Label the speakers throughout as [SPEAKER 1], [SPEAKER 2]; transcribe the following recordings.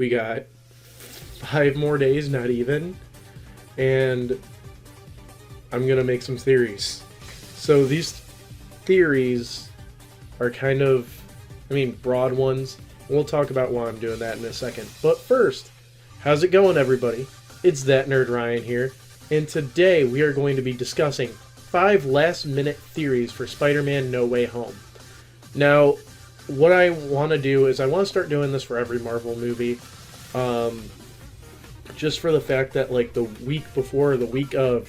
[SPEAKER 1] We got 5 more days, not even, and I'm gonna make some theories. So these theories are kind of, broad ones. We'll talk about why I'm doing that in a second. But first, how's it going, everybody? It's That Nerd Ryan here, and today we are going to be discussing 5 last-minute theories for Spider-Man No Way Home. Now, what I want to do is I want to start doing this for every Marvel movie, just for the fact that, like, the week before or the week of,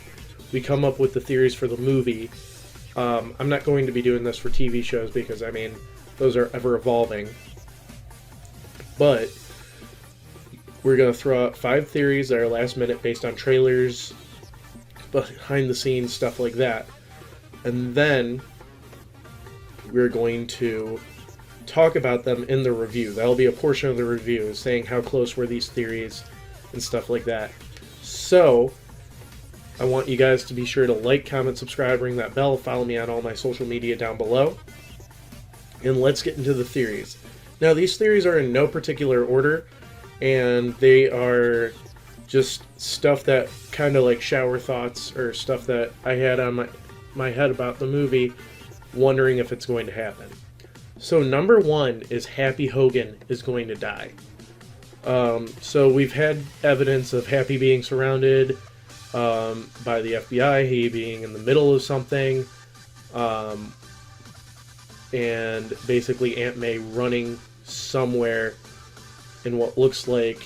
[SPEAKER 1] we come up with the theories for the movie. I'm not going to be doing this for TV shows because, those are ever evolving. But we're going to throw out 5 theories that are last minute based on trailers, behind the scenes, stuff like that. And then we're going to talk about them in the review. That'll be a portion of the review, saying how close were these theories and stuff like that. So I want you guys to be sure to like, comment, subscribe, ring that bell, follow me on all my social media down below. And let's get into the theories. Now, these theories are in no particular order, and they are just stuff that kind of like shower thoughts or stuff that I had on my head about the movie, wondering if it's going to happen. So number 1 is Happy Hogan is going to die. So we've had evidence of Happy being surrounded by the FBI, he being in the middle of something, and basically Aunt May running somewhere in what looks like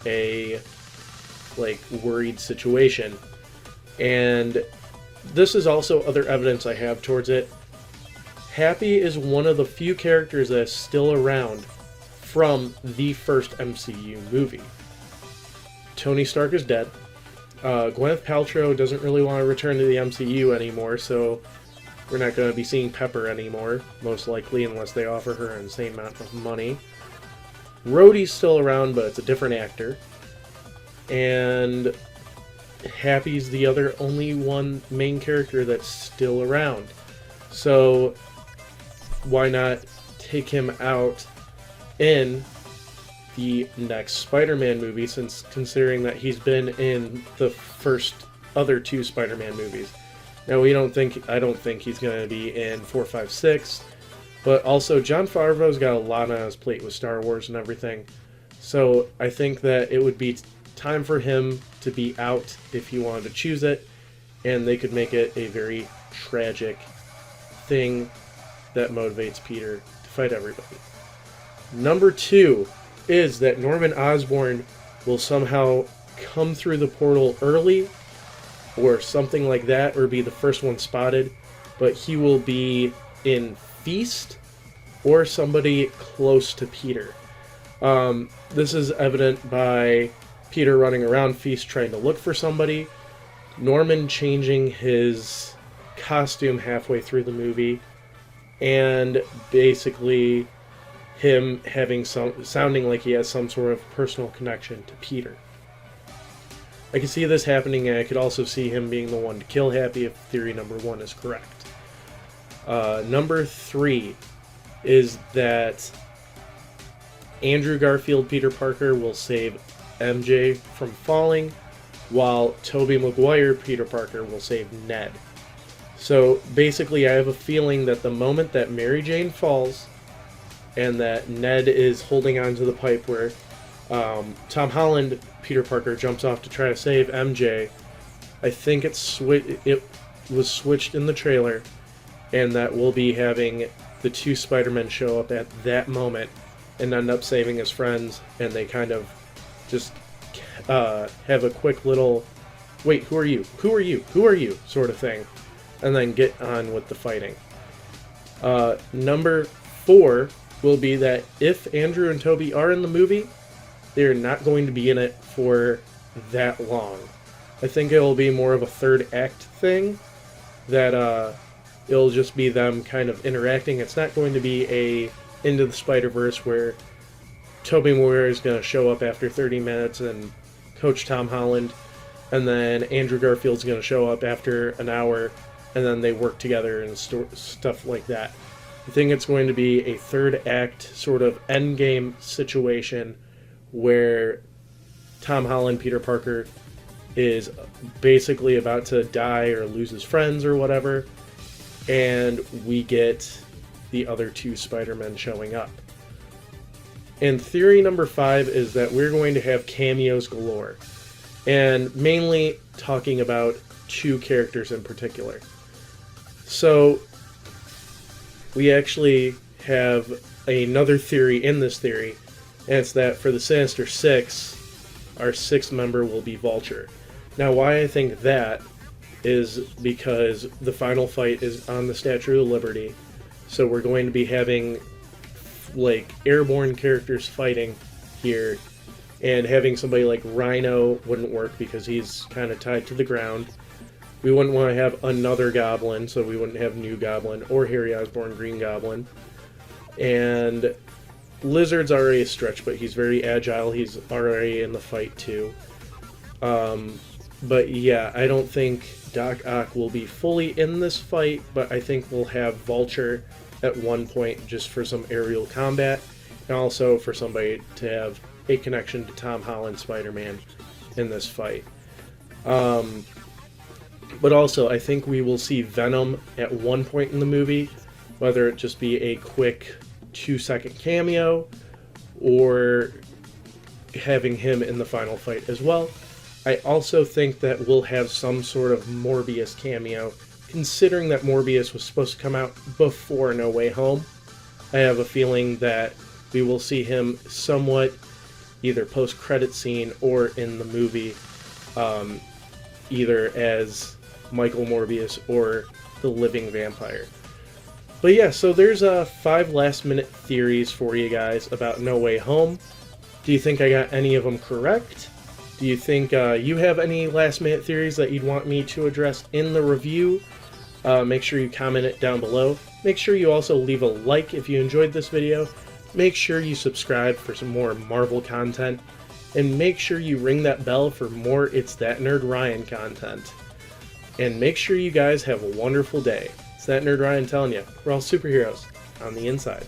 [SPEAKER 1] a worried situation. And this is also other evidence I have towards it. Happy is one of the few characters that is still around from the first MCU movie. Tony Stark is dead. Gwyneth Paltrow doesn't really want to return to the MCU anymore, so we're not going to be seeing Pepper anymore, most likely, unless they offer her an insane amount of money. Rhodey's still around, but it's a different actor. And Happy's the only one main character that's still around. So why not take him out in the next Spider-Man movie, since considering that he's been in the first other 2 Spider-Man movies. Now, I don't think he's going to be in 4, 5, 6, but also Jon Favreau's got a lot on his plate with Star Wars and everything. So I think that it would be time for him to be out if he wanted to choose it, and they could make it a very tragic thing that motivates Peter to fight everybody. Number 2 is that Norman Osborn will somehow come through the portal early or something like that, or be the first one spotted, but he will be in Feast or somebody close to Peter. This is evident by Peter running around Feast trying to look for somebody, Norman changing his costume halfway through the movie, and basically him sounding like he has some sort of personal connection to Peter. I can see this happening, and I could also see him being the one to kill Happy if theory number 1 is correct. Number 3 is that Andrew Garfield Peter Parker will save MJ from falling, while Tobey Maguire Peter Parker will save Ned. So basically, I have a feeling that the moment that Mary Jane falls and that Ned is holding onto the pipe where Tom Holland Peter Parker jumps off to try to save MJ, I think it was switched in the trailer, and that we'll be having the 2 Spider-Men show up at that moment and end up saving his friends, and they kind of just have a quick little, wait, who are you? Who are you? Who are you? Sort of thing, and then get on with the fighting. Number 4 will be that if Andrew and Tobey are in the movie, they're not going to be in it for that long. I think it'll be more of a third act thing, that it'll just be them kind of interacting. It's not going to be a Into the Spider-Verse where Tobey Maguire is going to show up after 30 minutes and coach Tom Holland, and then Andrew Garfield's going to show up after an hour, and then they work together and stuff like that. I think it's going to be a third act sort of endgame situation where Tom Holland, Peter Parker, is basically about to die or lose his friends or whatever, and we get the other two Spider-Men showing up. And theory number 5 is that we're going to have cameos galore, and mainly talking about 2 characters in particular. So we actually have another theory in this theory, and it's that for the Sinister Six, our 6th member will be Vulture. Now, why I think that is because the final fight is on the Statue of Liberty, so we're going to be having like airborne characters fighting here, and having somebody like Rhino wouldn't work because he's kind of tied to the ground. We wouldn't want to have another Goblin, so we wouldn't have New Goblin or Harry Osborn Green Goblin. And Lizard's already a stretch, but he's very agile. He's already in the fight too. But yeah, I don't think Doc Ock will be fully in this fight, but I think we'll have Vulture at one point just for some aerial combat, and also for somebody to have a connection to Tom Holland Spider-Man in this fight. But also, I think we will see Venom at one point in the movie, whether it just be a quick 2-second cameo or having him in the final fight as well. I also think that we'll have some sort of Morbius cameo, considering that Morbius was supposed to come out before No Way Home. I have a feeling that we will see him somewhat either post-credit scene or in the movie, either as Michael Morbius or the living vampire. But yeah, so there's 5 last-minute theories for you guys about No Way Home. Do you think I got any of them correct? Do you think you have any last-minute theories that you'd want me to address in the review? Make sure you comment it down below. Make sure you also leave a like if you enjoyed this video. Make sure you subscribe for some more Marvel content. And make sure you ring that bell for more It's That Nerd Ryan content. And make sure you guys have a wonderful day. It's That Nerd Ryan telling you, we're all superheroes on the inside.